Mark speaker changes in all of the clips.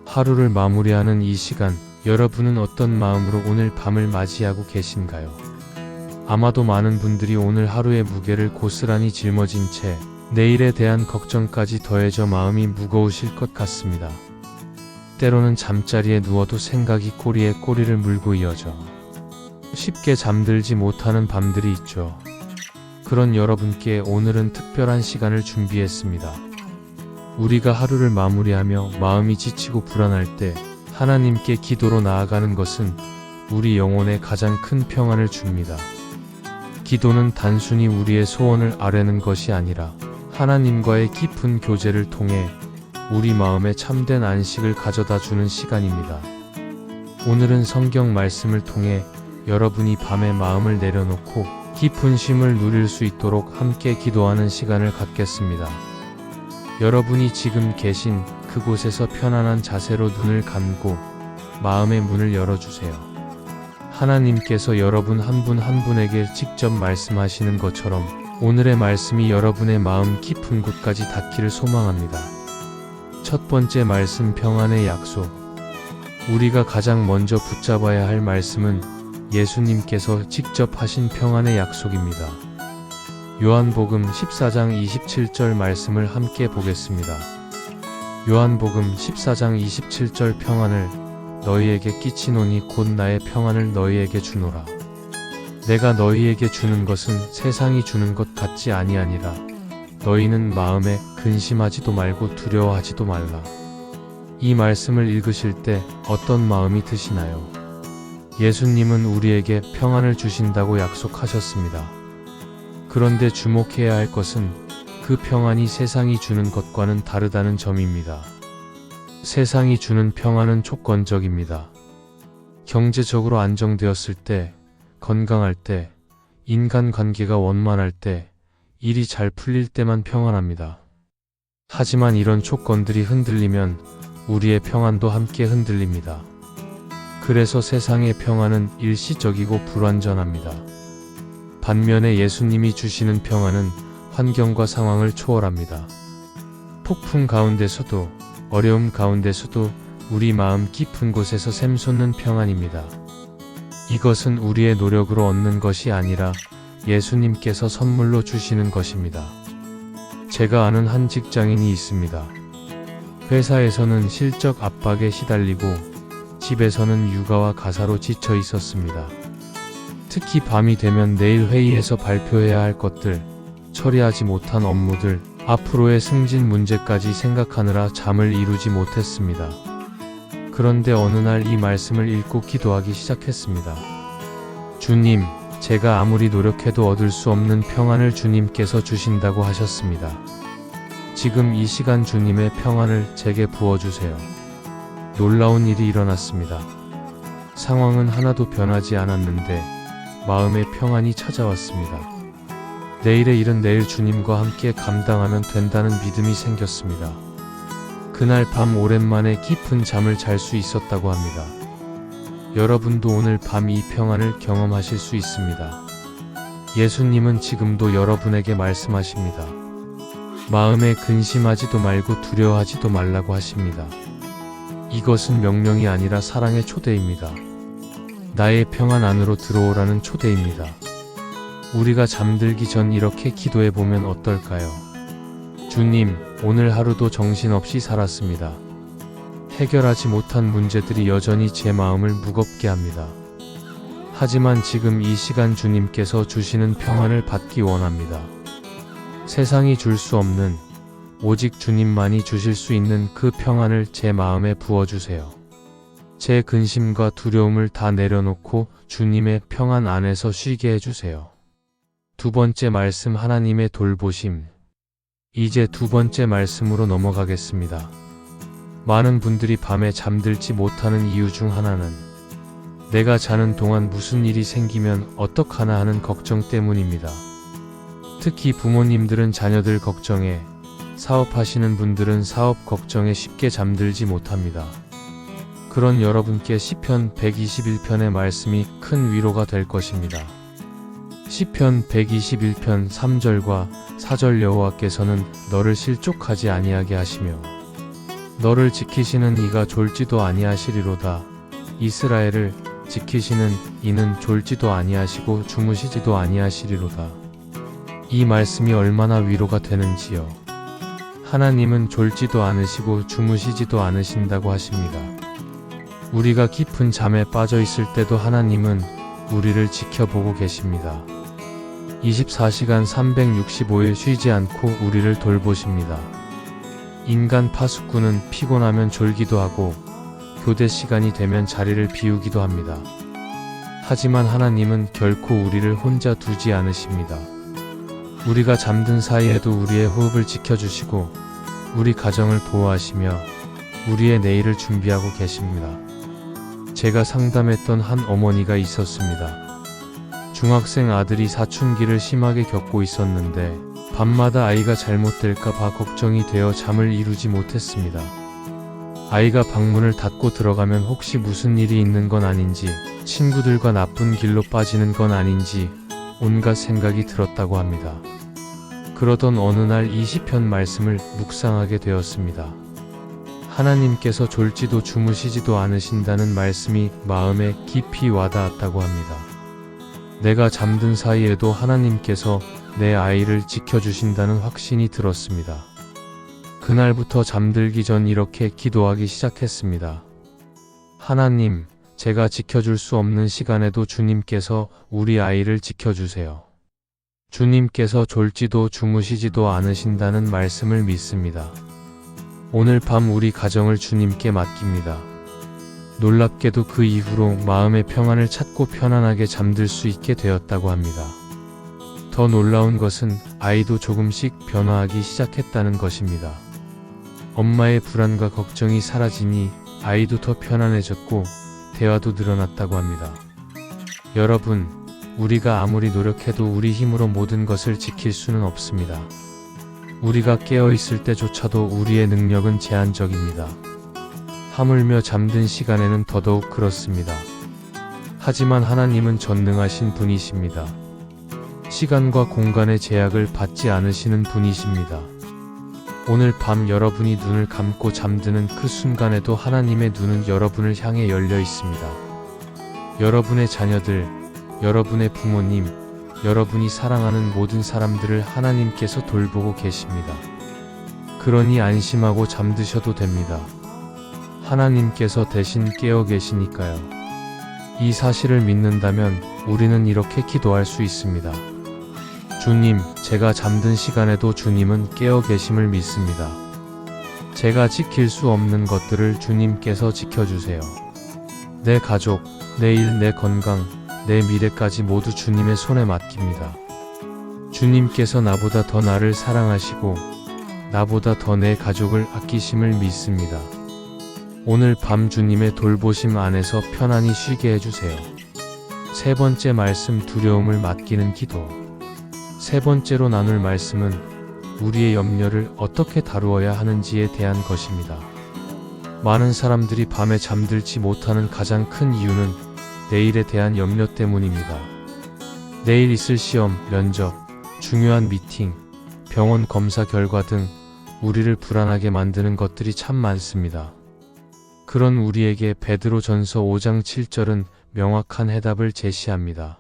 Speaker 1: 하루를 마무리하는 이 시간, 여러분은 어떤 마음으로 오늘 밤을 맞이하고 계신가요? 아마도 많은 분들이 오늘 하루의 무게를 고스란히 짊어진 채 내일에 대한 걱정까지 더해져 마음이 무거우실 것 같습니다. 때로는 잠자리에 누워도 생각이 꼬리에 꼬리를 물고 이어져 쉽게 잠들지 못하는 밤들이 있죠. 그런 여러분께 오늘은 특별한 시간을 준비했습니다. 우리가 하루를 마무리하며 마음이 지치고 불안할 때 하나님께 기도로 나아가는 것은 우리 영혼에 가장 큰 평안을 줍니다. 기도는 단순히 우리의 소원을 아뢰는 것이 아니라 하나님과의 깊은 교제를 통해 우리 마음에 참된 안식을 가져다 주는 시간입니다. 오늘은 성경 말씀을 통해 여러분이 밤에 마음을 내려놓고 깊은 쉼을 누릴 수 있도록 함께 기도하는 시간을 갖겠습니다. 여러분이 지금 계신 그곳에서 편안한 자세로 눈을 감고 마음의 문을 열어주세요. 하나님께서 여러분 한 분 한 분에게 직접 말씀하시는 것처럼 오늘의 말씀이 여러분의 마음 깊은 곳까지 닿기를 소망합니다. 첫 번째 말씀, 평안의 약속. 우리가 가장 먼저 붙잡아야 할 말씀은 예수님께서 직접 하신 평안의 약속입니다. 요한복음 14장 27절 말씀을 함께 보겠습니다. 요한복음 14장 27절 평안을 너희에게 끼치노니 곧 나의 평안을 너희에게 주노라. 내가 너희에게 주는 것은 세상이 주는 것 같지 아니하니라. 너희는 마음에 근심하지도 말고 두려워하지도 말라. 이 말씀을 읽으실 때 어떤 마음이 드시나요? 예수님은 우리에게 평안을 주신다고 약속하셨습니다. 그런데 주목해야 할 것은 그 평안이 세상이 주는 것과는 다르다는 점입니다. 세상이 주는 평안은 조건적입니다. 경제적으로 안정되었을 때, 건강할 때, 인간관계가 원만할 때, 일이 잘 풀릴 때만 평안합니다. 하지만 이런 조건들이 흔들리면 우리의 평안도 함께 흔들립니다. 그래서 세상의 평안은 일시적이고 불완전합니다. 반면에 예수님이 주시는 평안은 환경과 상황을 초월합니다. 폭풍 가운데서도, 어려움 가운데서도 우리 마음 깊은 곳에서 샘솟는 평안입니다. 이것은 우리의 노력으로 얻는 것이 아니라 예수님께서 선물로 주시는 것입니다. 제가 아는 한 직장인이 있습니다. 회사에서는 실적 압박에 시달리고 집에서는 육아와 가사로 지쳐 있었습니다. 특히 밤이 되면 내일 회의에서 발표해야 할 것들, 처리하지 못한 업무들, 앞으로의 승진 문제까지 생각하느라 잠을 이루지 못했습니다. 그런데 어느 날 이 말씀을 읽고 기도하기 시작했습니다. 주님, 제가 아무리 노력해도 얻을 수 없는 평안을 주님께서 주신다고 하셨습니다. 지금 이 시간 주님의 평안을 제게 부어주세요. 놀라운 일이 일어났습니다. 상황은 하나도 변하지 않았는데 마음의 평안이 찾아왔습니다. 내일의 일은 내일 주님과 함께 감당하면 된다는 믿음이 생겼습니다. 그날 밤 오랜만에 깊은 잠을 잘 수 있었다고 합니다. 여러분도 오늘 밤 이 평안을 경험하실 수 있습니다. 예수님은 지금도 여러분에게 말씀하십니다. 마음에 근심하지도 말고 두려워하지도 말라고 하십니다. 이것은 명령이 아니라 사랑의 초대입니다. 나의 평안 안으로 들어오라는 초대입니다. 우리가 잠들기 전 이렇게 기도해보면 어떨까요? 주님, 오늘 하루도 정신없이 살았습니다. 해결하지 못한 문제들이 여전히 제 마음을 무겁게 합니다. 하지만 지금 이 시간 주님께서 주시는 평안을 받기 원합니다. 세상이 줄 수 없는, 오직 주님만이 주실 수 있는 그 평안을 제 마음에 부어주세요. 제 근심과 두려움을 다 내려놓고 주님의 평안 안에서 쉬게 해주세요. 두 번째 말씀, 하나님의 돌보심. 이제 두 번째 말씀으로 넘어가겠습니다. 많은 분들이 밤에 잠들지 못하는 이유 중 하나는 내가 자는 동안 무슨 일이 생기면 어떡하나 하는 걱정 때문입니다. 특히 부모님들은 자녀들 걱정에, 사업하시는 분들은 사업 걱정에 쉽게 잠들지 못합니다. 그런 여러분께 시편 121편의 말씀이 큰 위로가 될 것입니다. 시편 121편 3절과 4절 여호와께서는 너를 실족하지 아니하게 하시며 너를 지키시는 이가 졸지도 아니하시리로다. 이스라엘을 지키시는 이는 졸지도 아니하시고 주무시지도 아니하시리로다. 이 말씀이 얼마나 위로가 되는지요. 하나님은 졸지도 않으시고 주무시지도 않으신다고 하십니다. 우리가 깊은 잠에 빠져 있을 때도 하나님은 우리를 지켜보고 계십니다. 24시간 365일 쉬지 않고 우리를 돌보십니다. 인간 파수꾼은 피곤하면 졸기도 하고 교대 시간이 되면 자리를 비우기도 합니다. 하지만 하나님은 결코 우리를 혼자 두지 않으십니다. 우리가 잠든 사이에도 우리의 호흡을 지켜주시고 우리 가정을 보호하시며 우리의 내일을 준비하고 계십니다. 제가 상담했던 한 어머니가 있었습니다. 중학생 아들이 사춘기를 심하게 겪고 있었는데 밤마다 아이가 잘못될까 봐 걱정이 되어 잠을 이루지 못했습니다. 아이가 방문을 닫고 들어가면 혹시 무슨 일이 있는 건 아닌지, 친구들과 나쁜 길로 빠지는 건 아닌지 온갖 생각이 들었다고 합니다. 그러던 어느 날 이 시편 말씀을 묵상하게 되었습니다. 하나님께서 졸지도 주무시지도 않으신다는 말씀이 마음에 깊이 와닿았다고 합니다. 내가 잠든 사이에도 하나님께서 내 아이를 지켜주신다는 확신이 들었습니다. 그날부터 잠들기 전 이렇게 기도하기 시작했습니다. 하나님, 제가 지켜줄 수 없는 시간에도 주님께서 우리 아이를 지켜주세요. 주님께서 졸지도 주무시지도 않으신다는 말씀을 믿습니다. 오늘 밤 우리 가정을 주님께 맡깁니다. 놀랍게도 그 이후로 마음의 평안을 찾고 편안하게 잠들 수 있게 되었다고 합니다. 더 놀라운 것은 아이도 조금씩 변화하기 시작했다는 것입니다. 엄마의 불안과 걱정이 사라지니 아이도 더 편안해졌고 대화도 늘어났다고 합니다. 여러분, 우리가 아무리 노력해도 우리 힘으로 모든 것을 지킬 수는 없습니다. 우리가 깨어있을 때조차도 우리의 능력은 제한적입니다. 하물며 잠든 시간에는 더더욱 그렇습니다. 하지만 하나님은 전능하신 분이십니다. 시간과 공간의 제약을 받지 않으시는 분이십니다. 오늘 밤 여러분이 눈을 감고 잠드는 그 순간에도 하나님의 눈은 여러분을 향해 열려 있습니다. 여러분의 자녀들, 여러분의 부모님, 여러분이 사랑하는 모든 사람들을 하나님께서 돌보고 계십니다. 그러니 안심하고 잠드셔도 됩니다. 하나님께서 대신 깨어 계시니까요. 이 사실을 믿는다면 우리는 이렇게 기도할 수 있습니다. 주님, 제가 잠든 시간에도 주님은 깨어 계심을 믿습니다. 제가 지킬 수 없는 것들을 주님께서 지켜주세요. 내 가족, 내 일, 내 건강, 내 미래까지 모두 주님의 손에 맡깁니다. 주님께서 나보다 더 나를 사랑하시고 나보다 더 내 가족을 아끼심을 믿습니다. 오늘 밤 주님의 돌보심 안에서 편안히 쉬게 해주세요. 세 번째 말씀, 두려움을 맡기는 기도. 세 번째로 나눌 말씀은 우리의 염려를 어떻게 다루어야 하는지에 대한 것입니다. 많은 사람들이 밤에 잠들지 못하는 가장 큰 이유는 내일에 대한 염려 때문입니다. 내일 있을 시험, 면접, 중요한 미팅, 병원 검사 결과 등 우리를 불안하게 만드는 것들이 참 많습니다. 그런 우리에게 베드로전서 5장 7절은 명확한 해답을 제시합니다.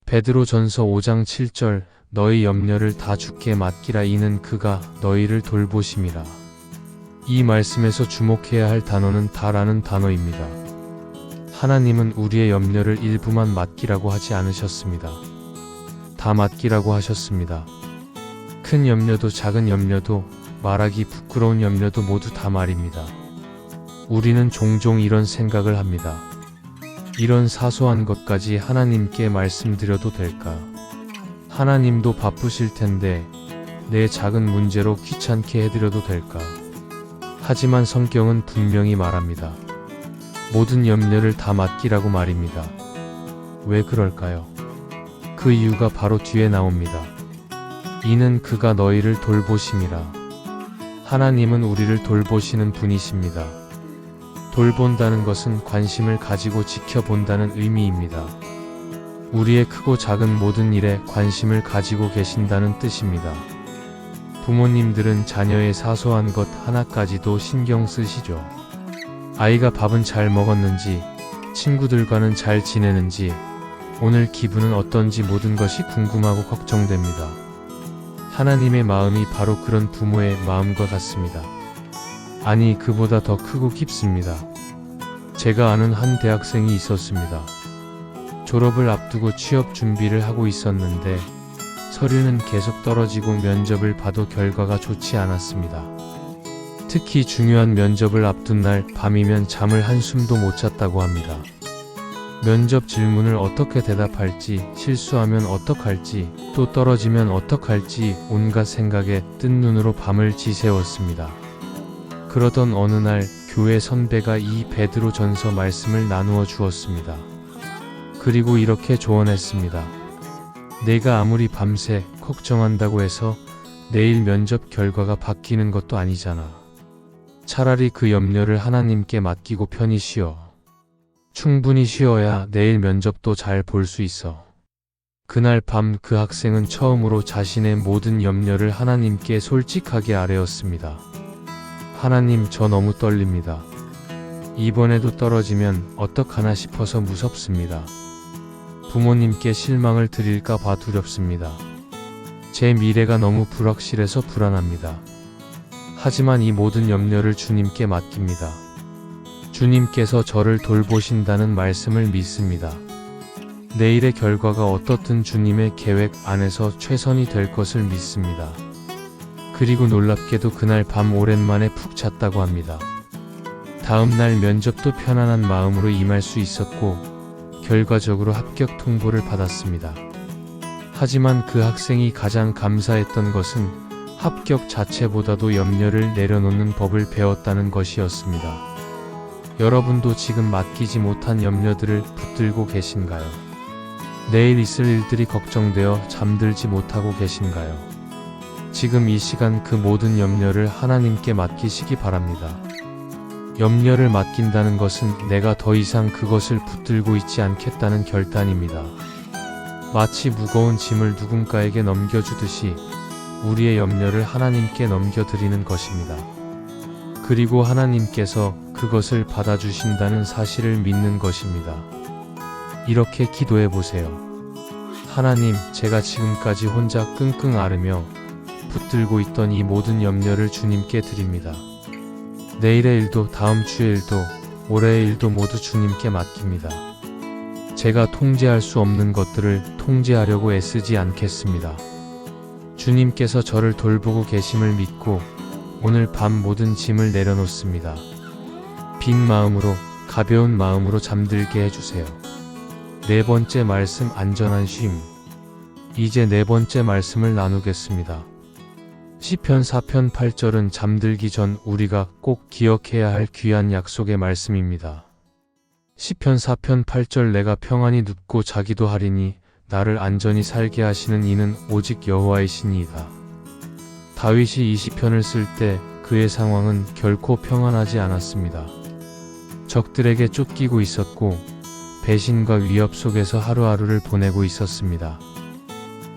Speaker 1: 베드로전서 5장 7절, 너희 염려를 다 주께 맡기라, 이는 그가 너희를 돌보심이라. 이 말씀에서 주목해야 할 단어는 다라는 단어입니다. 하나님은 우리의 염려를 일부만 맡기라고 하지 않으셨습니다. 다 맡기라고 하셨습니다. 큰 염려도 작은 염려도 말하기 부끄러운 염려도 모두 다 말입니다. 우리는 종종 이런 생각을 합니다. 이런 사소한 것까지 하나님께 말씀드려도 될까? 하나님도 바쁘실 텐데 내 작은 문제로 귀찮게 해드려도 될까? 하지만 성경은 분명히 말합니다. 모든 염려를 다 맡기라고 말입니다. 왜 그럴까요? 그 이유가 바로 뒤에 나옵니다. 이는 그가 너희를 돌보심이라. 하나님은 우리를 돌보시는 분이십니다. 돌본다는 것은 관심을 가지고 지켜본다는 의미입니다. 우리의 크고 작은 모든 일에 관심을 가지고 계신다는 뜻입니다. 부모님들은 자녀의 사소한 것 하나까지도 신경 쓰시죠. 아이가 밥은 잘 먹었는지, 친구들과는 잘 지내는지, 오늘 기분은 어떤지 모든 것이 궁금하고 걱정됩니다. 하나님의 마음이 바로 그런 부모의 마음과 같습니다. 아니, 그보다 더 크고 깊습니다. 제가 아는 한 대학생이 있었습니다. 졸업을 앞두고 취업 준비를 하고 있었는데 서류는 계속 떨어지고 면접을 봐도 결과가 좋지 않았습니다. 특히 중요한 면접을 앞둔 날 밤이면 잠을 한숨도 못 잤다고 합니다. 면접 질문을 어떻게 대답할지, 실수하면 어떡할지, 또 떨어지면 어떡할지 온갖 생각에 뜬 눈으로 밤을 지새웠습니다. 그러던 어느 날 교회 선배가 이 베드로 전서 말씀을 나누어 주었습니다. 그리고 이렇게 조언했습니다. 내가 아무리 밤새 걱정한다고 해서 내일 면접 결과가 바뀌는 것도 아니잖아. 차라리 그 염려를 하나님께 맡기고 편히 쉬어. 충분히 쉬어야 내일 면접도 잘 볼 수 있어. 그날 밤 그 학생은 처음으로 자신의 모든 염려를 하나님께 솔직하게 아뢰었습니다. 하나님, 저 너무 떨립니다. 이번에도 떨어지면 어떡하나 싶어서 무섭습니다. 부모님께 실망을 드릴까 봐 두렵습니다. 제 미래가 너무 불확실해서 불안합니다. 하지만 이 모든 염려를 주님께 맡깁니다. 주님께서 저를 돌보신다는 말씀을 믿습니다. 내일의 결과가 어떻든 주님의 계획 안에서 최선이 될 것을 믿습니다. 그리고 놀랍게도 그날 밤 오랜만에 푹 잤다고 합니다. 다음날 면접도 편안한 마음으로 임할 수 있었고 결과적으로 합격 통보를 받았습니다. 하지만 그 학생이 가장 감사했던 것은 합격 자체보다도 염려를 내려놓는 법을 배웠다는 것이었습니다. 여러분도 지금 맡기지 못한 염려들을 붙들고 계신가요? 내일 있을 일들이 걱정되어 잠들지 못하고 계신가요? 지금 이 시간 그 모든 염려를 하나님께 맡기시기 바랍니다. 염려를 맡긴다는 것은 내가 더 이상 그것을 붙들고 있지 않겠다는 결단입니다. 마치 무거운 짐을 누군가에게 넘겨주듯이 우리의 염려를 하나님께 넘겨드리는 것입니다. 그리고 하나님께서 그것을 받아주신다는 사실을 믿는 것입니다. 이렇게 기도해 보세요. 하나님, 제가 지금까지 혼자 끙끙 앓으며 붙들고 있던 이 모든 염려를 주님께 드립니다. 내일의 일도 다음 주의 일도 올해의 일도 모두 주님께 맡깁니다. 제가 통제할 수 없는 것들을 통제하려고 애쓰지 않겠습니다. 주님께서 저를 돌보고 계심을 믿고 오늘 밤 모든 짐을 내려놓습니다. 빈 마음으로, 가벼운 마음으로 잠들게 해주세요. 네 번째 말씀, 안전한 쉼. 이제 네 번째 말씀을 나누겠습니다. 시편 4편 8절은 잠들기 전 우리가 꼭 기억해야 할 귀한 약속의 말씀입니다. 시편 4편 8절 내가 평안히 눕고 자기도 하리니 나를 안전히 살게 하시는 이는 오직 여호와이시니이다. 다윗이 이 시편을 쓸 때 그의 상황은 결코 평안하지 않았습니다. 적들에게 쫓기고 있었고 배신과 위협 속에서 하루하루를 보내고 있었습니다.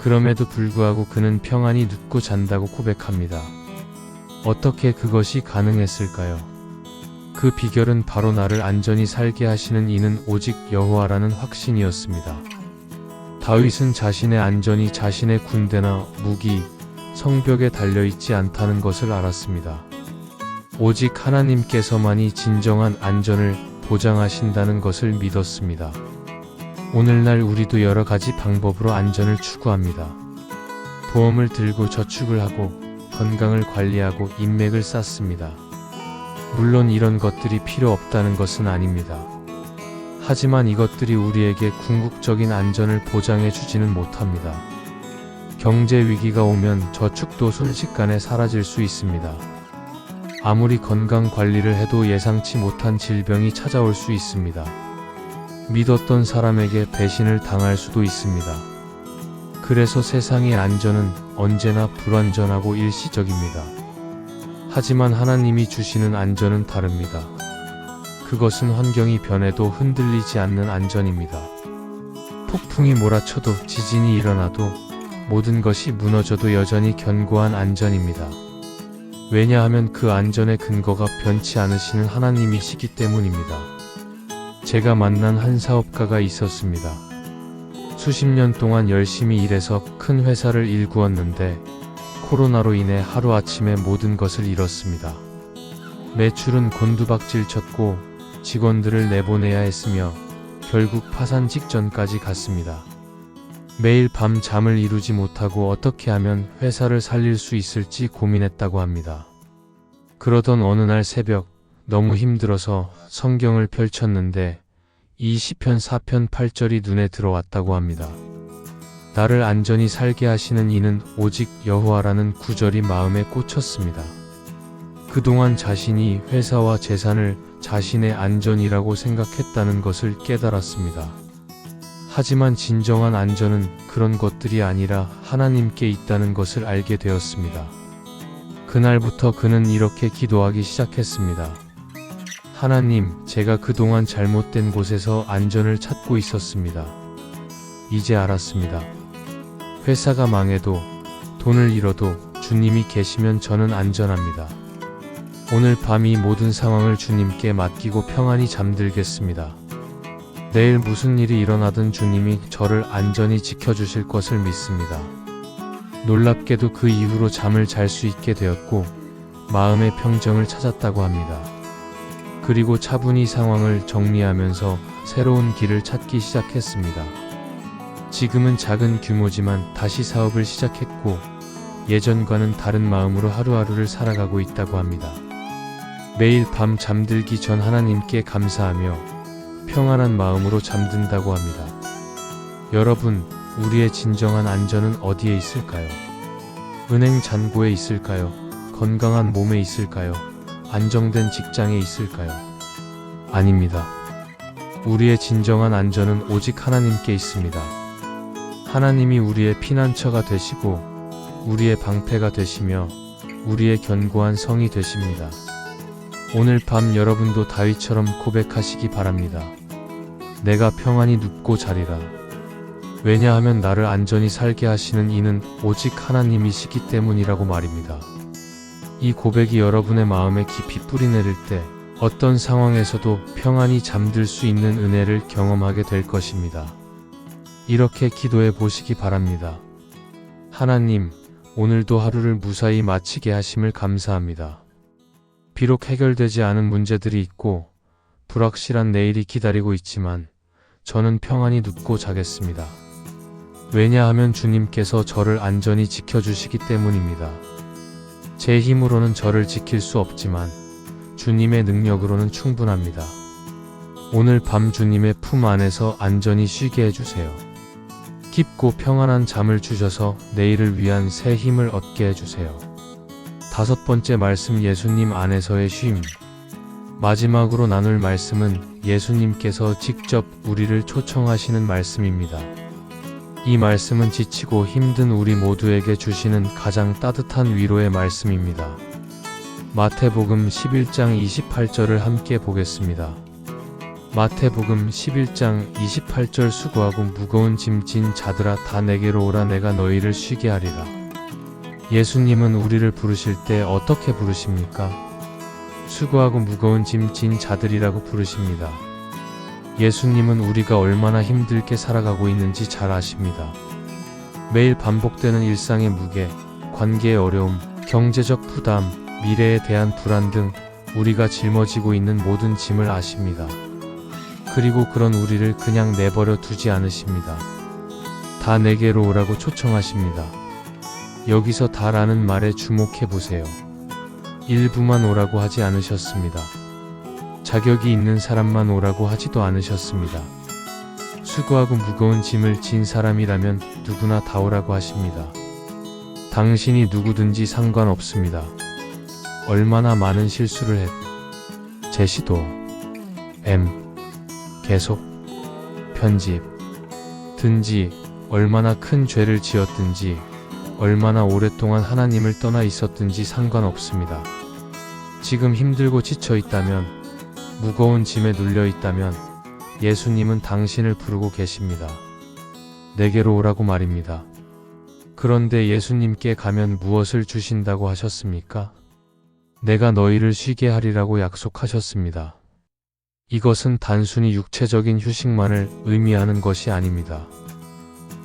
Speaker 1: 그럼에도 불구하고 그는 평안히 눕고 잔다고 고백합니다. 어떻게 그것이 가능했을까요? 그 비결은 바로 나를 안전히 살게 하시는 이는 오직 여호와라는 확신이었습니다. 다윗은 자신의 안전이 자신의 군대나 무기, 성벽에 달려있지 않다는 것을 알았습니다. 오직 하나님께서만이 진정한 안전을 보장하신다는 것을 믿었습니다. 오늘날 우리도 여러 가지 방법으로 안전을 추구합니다. 보험을 들고 저축을 하고 건강을 관리하고 인맥을 쌓습니다. 물론 이런 것들이 필요 없다는 것은 아닙니다. 하지만 이것들이 우리에게 궁극적인 안전을 보장해 주지는 못합니다. 경제 위기가 오면 저축도 순식간에 사라질 수 있습니다. 아무리 건강 관리를 해도 예상치 못한 질병이 찾아올 수 있습니다. 믿었던 사람에게 배신을 당할 수도 있습니다. 그래서 세상의 안전은 언제나 불완전하고 일시적입니다. 하지만 하나님이 주시는 안전은 다릅니다. 그것은 환경이 변해도 흔들리지 않는 안전입니다. 폭풍이 몰아쳐도 지진이 일어나도 모든 것이 무너져도 여전히 견고한 안전입니다. 왜냐하면 그 안전의 근거가 변치 않으시는 하나님이시기 때문입니다. 제가 만난 한 사업가가 있었습니다. 수십 년 동안 열심히 일해서 큰 회사를 일구었는데 코로나로 인해 하루아침에 모든 것을 잃었습니다. 매출은 곤두박질 쳤고 직원들을 내보내야 했으며 결국 파산 직전까지 갔습니다. 매일 밤 잠을 이루지 못하고 어떻게 하면 회사를 살릴 수 있을지 고민했다고 합니다. 그러던 어느 날 새벽 너무 힘들어서 성경을 펼쳤는데 이 시편 4편 8절이 눈에 들어왔다고 합니다. 나를 안전히 살게 하시는 이는 오직 여호와라는 구절이 마음에 꽂혔습니다. 그동안 자신이 회사와 재산을 자신의 안전이라고 생각했다는 것을 깨달았습니다. 하지만 진정한 안전은 그런 것들이 아니라 하나님께 있다는 것을 알게 되었습니다. 그날부터 그는 이렇게 기도하기 시작했습니다. 하나님, 제가 그동안 잘못된 곳에서 안전을 찾고 있었습니다. 이제 알았습니다. 회사가 망해도 돈을 잃어도 주님이 계시면 저는 안전합니다. 오늘 밤 이 모든 상황을 주님께 맡기고 평안히 잠들겠습니다. 내일 무슨 일이 일어나든 주님이 저를 안전히 지켜주실 것을 믿습니다. 놀랍게도 그 이후로 잠을 잘 수 있게 되었고 마음의 평정을 찾았다고 합니다. 그리고 차분히 상황을 정리하면서 새로운 길을 찾기 시작했습니다. 지금은 작은 규모지만 다시 사업을 시작했고 예전과는 다른 마음으로 하루하루를 살아가고 있다고 합니다. 매일 밤 잠들기 전 하나님께 감사하며 평안한 마음으로 잠든다고 합니다. 여러분, 우리의 진정한 안전은 어디에 있을까요? 은행 잔고에 있을까요? 건강한 몸에 있을까요? 안정된 직장에 있을까요? 아닙니다. 우리의 진정한 안전은 오직 하나님께 있습니다. 하나님이 우리의 피난처가 되시고 우리의 방패가 되시며 우리의 견고한 성이 되십니다. 오늘 밤 여러분도 다윗처럼 고백하시기 바랍니다. 내가 평안히 눕고 자리라. 왜냐하면 나를 안전히 살게 하시는 이는 오직 하나님이시기 때문이라고 말입니다. 이 고백이 여러분의 마음에 깊이 뿌리내릴 때 어떤 상황에서도 평안히 잠들 수 있는 은혜를 경험하게 될 것입니다. 이렇게 기도해 보시기 바랍니다. 하나님, 오늘도 하루를 무사히 마치게 하심을 감사합니다. 비록 해결되지 않은 문제들이 있고 불확실한 내일이 기다리고 있지만 저는 평안히 눕고 자겠습니다. 왜냐하면 주님께서 저를 안전히 지켜주시기 때문입니다. 제 힘으로는 저를 지킬 수 없지만 주님의 능력으로는 충분합니다. 오늘 밤 주님의 품 안에서 안전히 쉬게 해주세요. 깊고 평안한 잠을 주셔서 내일을 위한 새 힘을 얻게 해주세요. 5번째 말씀, 예수님 안에서의 쉼. 마지막으로 나눌 말씀은 예수님께서 직접 우리를 초청하시는 말씀입니다. 이 말씀은 지치고 힘든 우리 모두에게 주시는 가장 따뜻한 위로의 말씀입니다. 마태복음 11장 28절을 함께 보겠습니다. 마태복음 11장 28절, 수고하고 무거운 짐 진 자들아 다 내게로 오라, 내가 너희를 쉬게 하리라. 예수님은 우리를 부르실 때 어떻게 부르십니까? 수고하고 무거운 짐 진 자들이라고 부르십니다. 예수님은 우리가 얼마나 힘들게 살아가고 있는지 잘 아십니다. 매일 반복되는 일상의 무게, 관계의 어려움, 경제적 부담, 미래에 대한 불안 등 우리가 짊어지고 있는 모든 짐을 아십니다. 그리고 그런 우리를 그냥 내버려 두지 않으십니다. 다 내게로 오라고 초청하십니다. 여기서 다라는 말에 주목해 보세요. 일부만 오라고 하지 않으셨습니다. 자격이 있는 사람만 오라고 하지도 않으셨습니다. 수고하고 무거운 짐을 진 사람이라면 누구나 다 오라고 하십니다. 당신이 누구든지 상관없습니다. 얼마나 많은 실수를 제시도, 계속, 편집, 든지, 얼마나 큰 죄를 지었든지, 얼마나 오랫동안 하나님을 떠나 있었든지 상관없습니다. 지금 힘들고 지쳐 있다면, 무거운 짐에 눌려 있다면 예수님은 당신을 부르고 계십니다. 내게로 오라고 말입니다. 그런데 예수님께 가면 무엇을 주신다고 하셨습니까? 내가 너희를 쉬게 하리라고 약속하셨습니다. 이것은 단순히 육체적인 휴식만을 의미하는 것이 아닙니다.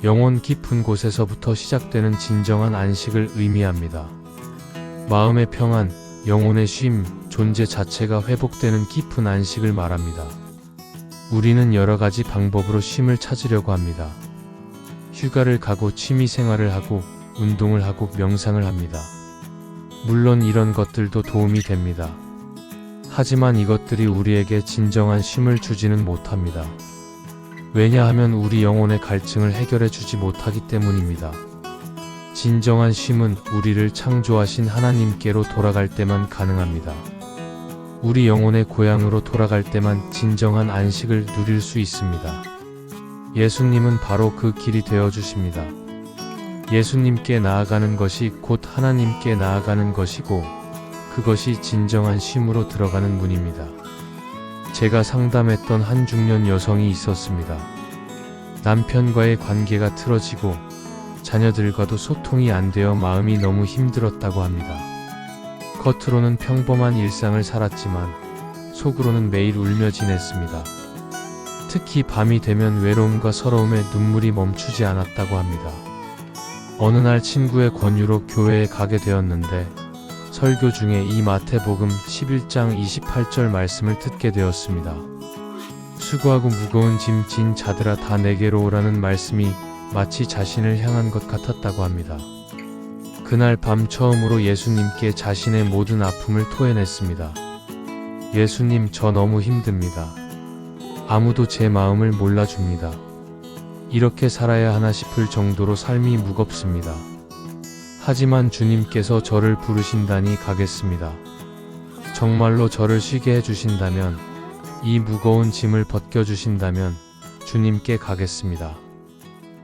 Speaker 1: 영혼 깊은 곳에서부터 시작되는 진정한 안식을 의미합니다. 마음의 평안, 영혼의 쉼, 존재 자체가 회복되는 깊은 안식을 말합니다. 우리는 여러 가지 방법으로 쉼을 찾으려고 합니다. 휴가를 가고 취미 생활을 하고 운동을 하고 명상을 합니다. 물론 이런 것들도 도움이 됩니다. 하지만 이것들이 우리에게 진정한 쉼을 주지는 못합니다. 왜냐하면 우리 영혼의 갈증을 해결해 주지 못하기 때문입니다. 진정한 쉼은 우리를 창조하신 하나님께로 돌아갈 때만 가능합니다. 우리 영혼의 고향으로 돌아갈 때만 진정한 안식을 누릴 수 있습니다. 예수님은 바로 그 길이 되어 주십니다. 예수님께 나아가는 것이 곧 하나님께 나아가는 것이고 그것이 진정한 쉼으로 들어가는 문입니다. 제가 상담했던 한 중년 여성이 있었습니다. 남편과의 관계가 틀어지고 자녀들과도 소통이 안 되어 마음이 너무 힘들었다고 합니다. 겉으로는 평범한 일상을 살았지만 속으로는 매일 울며 지냈습니다. 특히 밤이 되면 외로움과 서러움에 눈물이 멈추지 않았다고 합니다. 어느 날 친구의 권유로 교회에 가게 되었는데 설교 중에 이 마태복음 11장 28절 말씀을 듣게 되었습니다. 수고하고 무거운 짐 진 자들아 다 내게로 오라는 말씀이 마치 자신을 향한 것 같았다고 합니다. 그날 밤 처음으로 예수님께 자신의 모든 아픔을 토해냈습니다. 예수님, 저 너무 힘듭니다. 아무도 제 마음을 몰라줍니다. 이렇게 살아야 하나 싶을 정도로 삶이 무겁습니다. 하지만 주님께서 저를 부르신다니 가겠습니다. 정말로 저를 쉬게 해주신다면, 이 무거운 짐을 벗겨주신다면 주님께 가겠습니다.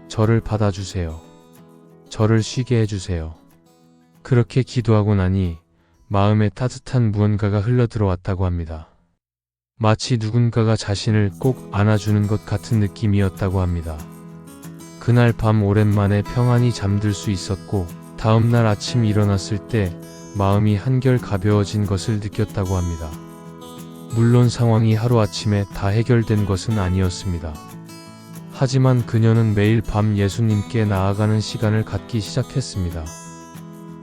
Speaker 1: 저를 받아주세요. 저를 쉬게 해주세요. 그렇게 기도하고 나니 마음에 따뜻한 무언가가 흘러들어왔다고 합니다. 마치 누군가가 자신을 꼭 안아주는 것 같은 느낌이었다고 합니다. 그날 밤 오랜만에 평안히 잠들 수 있었고 다음날 아침 일어났을 때 마음이 한결 가벼워진 것을 느꼈다고 합니다. 물론 상황이 하루아침에 다 해결된 것은 아니었습니다. 하지만 그녀는 매일 밤 예수님께 나아가는 시간을 갖기 시작했습니다.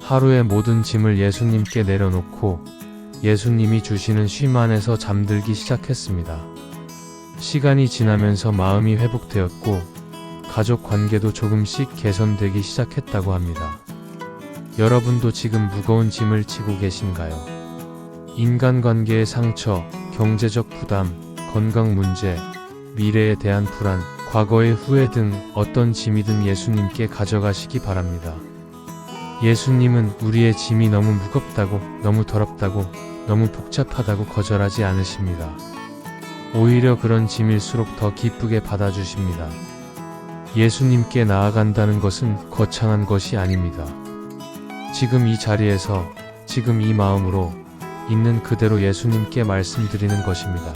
Speaker 1: 하루의 모든 짐을 예수님께 내려놓고 예수님이 주시는 쉼 안에서 잠들기 시작했습니다. 시간이 지나면서 마음이 회복되었고 가족 관계도 조금씩 개선되기 시작했다고 합니다. 여러분도 지금 무거운 짐을 지고 계신가요? 인간관계의 상처, 경제적 부담, 건강 문제, 미래에 대한 불안, 과거의 후회 등 어떤 짐이든 예수님께 가져가시기 바랍니다. 예수님은 우리의 짐이 너무 무겁다고, 너무 더럽다고, 너무 복잡하다고 거절하지 않으십니다. 오히려 그런 짐일수록 더 기쁘게 받아주십니다. 예수님께 나아간다는 것은 거창한 것이 아닙니다. 지금 이 자리에서, 지금 이 마음으로 있는 그대로 예수님께 말씀드리는 것입니다.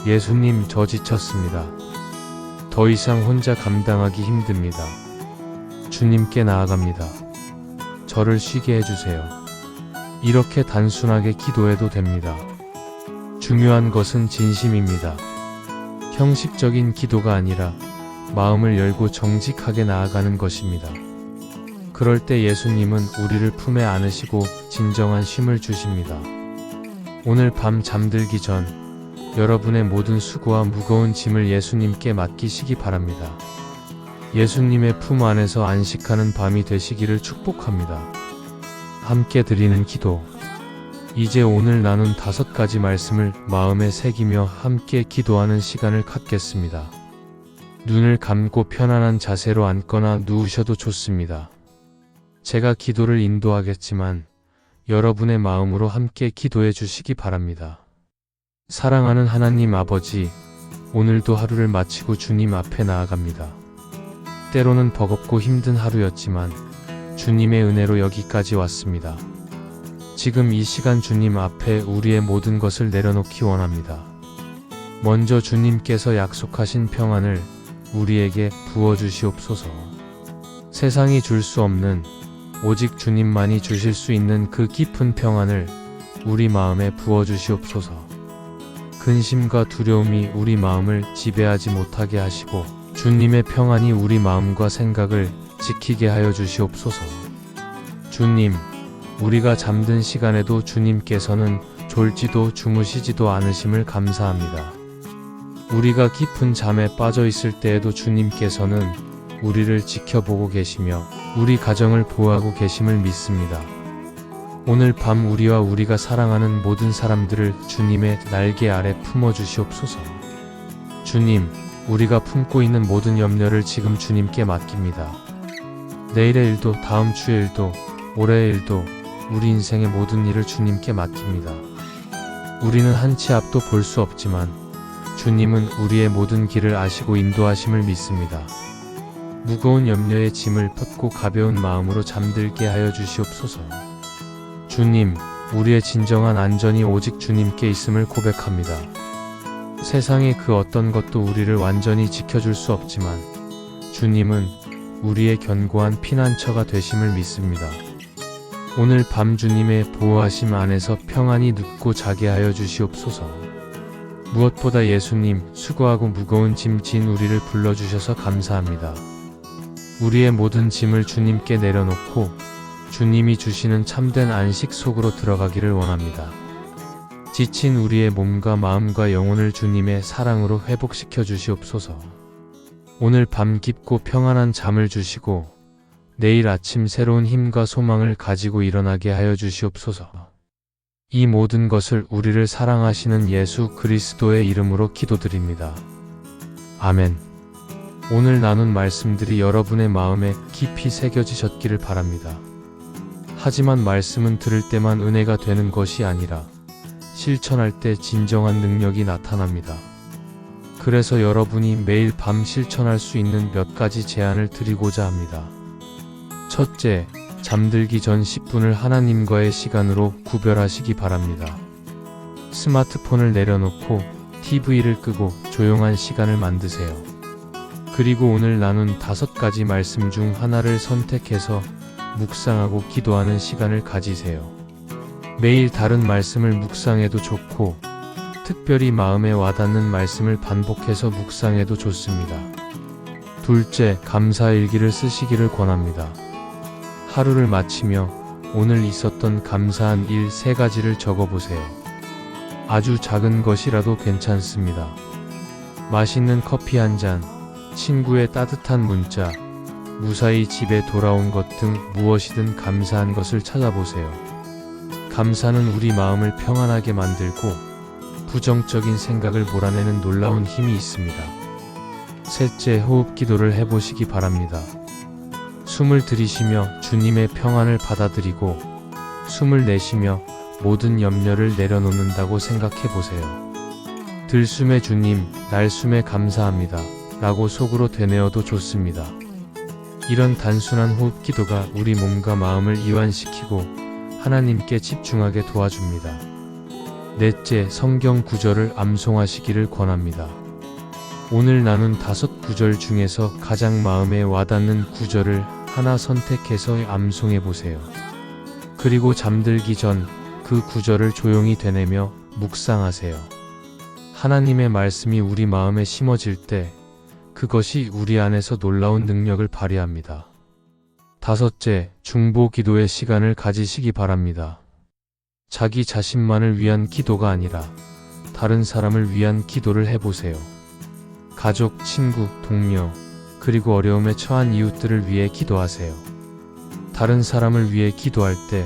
Speaker 1: 예수님, 저 지쳤습니다. 더 이상 혼자 감당하기 힘듭니다. 주님께 나아갑니다. 저를 쉬게 해주세요. 이렇게 단순하게 기도해도 됩니다. 중요한 것은 진심입니다. 형식적인 기도가 아니라 마음을 열고 정직하게 나아가는 것입니다. 그럴 때 예수님은 우리를 품에 안으시고 진정한 쉼을 주십니다. 오늘 밤 잠들기 전 여러분의 모든 수고와 무거운 짐을 예수님께 맡기시기 바랍니다. 예수님의 품 안에서 안식하는 밤이 되시기를 축복합니다. 함께 드리는 기도. 이제 오늘 나눈 5가지 말씀을 마음에 새기며 함께 기도하는 시간을 갖겠습니다. 눈을 감고 편안한 자세로 앉거나 누우셔도 좋습니다. 제가 기도를 인도하겠지만 여러분의 마음으로 함께 기도해 주시기 바랍니다. 사랑하는 하나님 아버지, 오늘도 하루를 마치고 주님 앞에 나아갑니다. 때로는 버겁고 힘든 하루였지만 주님의 은혜로 여기까지 왔습니다. 지금 이 시간 주님 앞에 우리의 모든 것을 내려놓기 원합니다. 먼저 주님께서 약속하신 평안을 우리에게 부어주시옵소서. 세상이 줄 수 없는, 오직 주님만이 주실 수 있는 그 깊은 평안을 우리 마음에 부어주시옵소서. 근심과 두려움이 우리 마음을 지배하지 못하게 하시고 주님의 평안이 우리 마음과 생각을 지키게 하여 주시옵소서. 주님, 우리가 잠든 시간에도 주님께서는 졸지도 주무시지도 않으심을 감사합니다. 우리가 깊은 잠에 빠져 있을 때에도 주님께서는 우리를 지켜보고 계시며 우리 가정을 보호하고 계심을 믿습니다. 오늘 밤 우리와 우리가 사랑하는 모든 사람들을 주님의 날개 아래 품어주시옵소서. 주님, 우리가 품고 있는 모든 염려를 지금 주님께 맡깁니다. 내일의 일도, 다음 주의 일도, 올해의 일도, 우리 인생의 모든 일을 주님께 맡깁니다. 우리는 한 치 앞도 볼 수 없지만 주님은 우리의 모든 길을 아시고 인도하심을 믿습니다. 무거운 염려의 짐을 벗고 가벼운 마음으로 잠들게 하여 주시옵소서. 주님, 우리의 진정한 안전이 오직 주님께 있음을 고백합니다. 세상의 그 어떤 것도 우리를 완전히 지켜줄 수 없지만 주님은 우리의 견고한 피난처가 되심을 믿습니다. 오늘 밤 주님의 보호하심 안에서 평안히 눕고 자게 하여 주시옵소서. 무엇보다 예수님, 수고하고 무거운 짐 진 우리를 불러주셔서 감사합니다. 우리의 모든 짐을 주님께 내려놓고 주님이 주시는 참된 안식 속으로 들어가기를 원합니다. 지친 우리의 몸과 마음과 영혼을 주님의 사랑으로 회복시켜 주시옵소서. 오늘 밤 깊고 평안한 잠을 주시고 내일 아침 새로운 힘과 소망을 가지고 일어나게 하여 주시옵소서. 이 모든 것을 우리를 사랑하시는 예수 그리스도의 이름으로 기도드립니다. 아멘. 오늘 나눈 말씀들이 여러분의 마음에 깊이 새겨지셨기를 바랍니다. 하지만 말씀은 들을 때만 은혜가 되는 것이 아니라 실천할 때 진정한 능력이 나타납니다. 그래서 여러분이 매일 밤 실천할 수 있는 몇 가지 제안을 드리고자 합니다. 첫째, 잠들기 전 10분을 하나님과의 시간으로 구별하시기 바랍니다. 스마트폰을 내려놓고 TV를 끄고 조용한 시간을 만드세요. 그리고 오늘 나눈 5가지 말씀 중 하나를 선택해서 묵상하고 기도하는 시간을 가지세요. 매일 다른 말씀을 묵상해도 좋고 특별히 마음에 와닿는 말씀을 반복해서 묵상해도 좋습니다. 둘째, 감사일기를 쓰시기를 권합니다. 하루를 마치며 오늘 있었던 감사한 일 3가지를 적어보세요. 아주 작은 것이라도 괜찮습니다. 맛있는 커피 한 잔, 친구의 따뜻한 문자, 무사히 집에 돌아온 것 등 무엇이든 감사한 것을 찾아보세요. 감사는 우리 마음을 평안하게 만들고 부정적인 생각을 몰아내는 놀라운 힘이 있습니다. 셋째, 호흡 기도를 해보시기 바랍니다. 숨을 들이쉬며 주님의 평안을 받아들이고 숨을 내쉬며 모든 염려를 내려놓는다고 생각해보세요. 들숨에 주님, 날숨에 감사합니다 라고 속으로 되뇌어도 좋습니다. 이런 단순한 호흡 기도가 우리 몸과 마음을 이완시키고 하나님께 집중하게 도와줍니다. 넷째, 성경 구절을 암송하시기를 권합니다. 오늘 나눈 5구절 중에서 가장 마음에 와닿는 구절을 하나 선택해서 암송해보세요. 그리고 잠들기 전 그 구절을 조용히 되뇌며 묵상하세요. 하나님의 말씀이 우리 마음에 심어질 때 그것이 우리 안에서 놀라운 능력을 발휘합니다. 다섯째, 중보 기도의 시간을 가지시기 바랍니다. 자기 자신만을 위한 기도가 아니라 다른 사람을 위한 기도를 해보세요. 가족, 친구, 동료, 그리고 어려움에 처한 이웃들을 위해 기도하세요. 다른 사람을 위해 기도할 때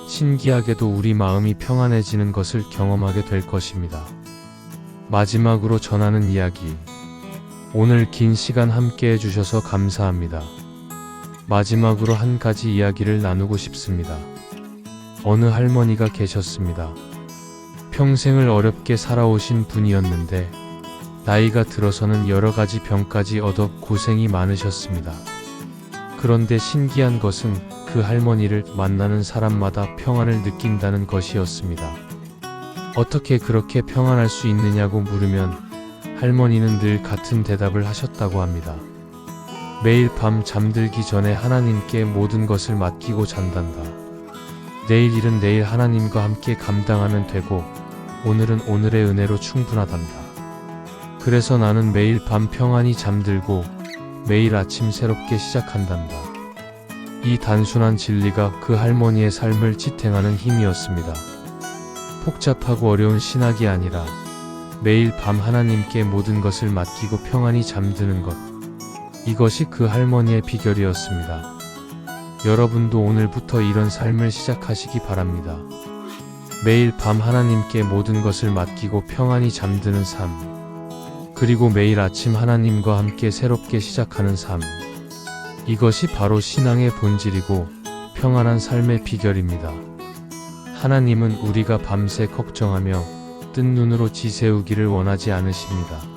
Speaker 1: 신기하게도 우리 마음이 평안해지는 것을 경험하게 될 것입니다. 마지막으로 전하는 이야기. 오늘 긴 시간 함께 해주셔서 감사합니다. 마지막으로 한 가지 이야기를 나누고 싶습니다. 어느 할머니가 계셨습니다. 평생을 어렵게 살아오신 분이었는데 나이가 들어서는 여러 가지 병까지 얻어 고생이 많으셨습니다. 그런데 신기한 것은 그 할머니를 만나는 사람마다 평안을 느낀다는 것이었습니다. 어떻게 그렇게 평안할 수 있느냐고 물으면 할머니는 늘 같은 대답을 하셨다고 합니다. 매일 밤 잠들기 전에 하나님께 모든 것을 맡기고 잔단다. 내일 일은 내일 하나님과 함께 감당하면 되고 오늘은 오늘의 은혜로 충분하단다. 그래서 나는 매일 밤 평안히 잠들고 매일 아침 새롭게 시작한단다. 이 단순한 진리가 그 할머니의 삶을 지탱하는 힘이었습니다. 복잡하고 어려운 신학이 아니라 매일 밤 하나님께 모든 것을 맡기고 평안히 잠드는 것. 이것이 그 할머니의 비결이었습니다. 여러분도 오늘부터 이런 삶을 시작하시기 바랍니다. 매일 밤 하나님께 모든 것을 맡기고 평안히 잠드는 삶. 그리고 매일 아침 하나님과 함께 새롭게 시작하는 삶. 이것이 바로 신앙의 본질이고 평안한 삶의 비결입니다. 하나님은 우리가 밤새 걱정하며 뜬 눈으로 지새우기를 원하지 않으십니다.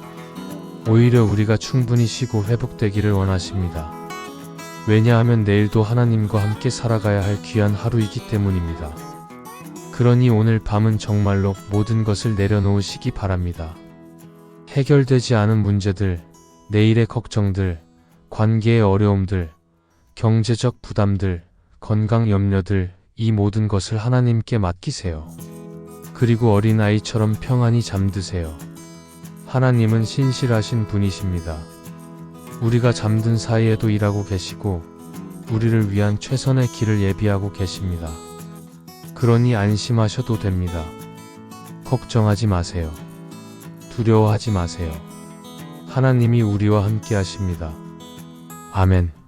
Speaker 1: 오히려 우리가 충분히 쉬고 회복되기를 원하십니다. 왜냐하면 내일도 하나님과 함께 살아가야 할 귀한 하루이기 때문입니다. 그러니 오늘 밤은 정말로 모든 것을 내려놓으시기 바랍니다. 해결되지 않은 문제들, 내일의 걱정들, 관계의 어려움들, 경제적 부담들, 건강 염려들, 이 모든 것을 하나님께 맡기세요. 그리고 어린아이처럼 평안히 잠드세요. 하나님은 신실하신 분이십니다. 우리가 잠든 사이에도 일하고 계시고 우리를 위한 최선의 길을 예비하고 계십니다. 그러니 안심하셔도 됩니다. 걱정하지 마세요. 두려워하지 마세요. 하나님이 우리와 함께 하십니다. 아멘.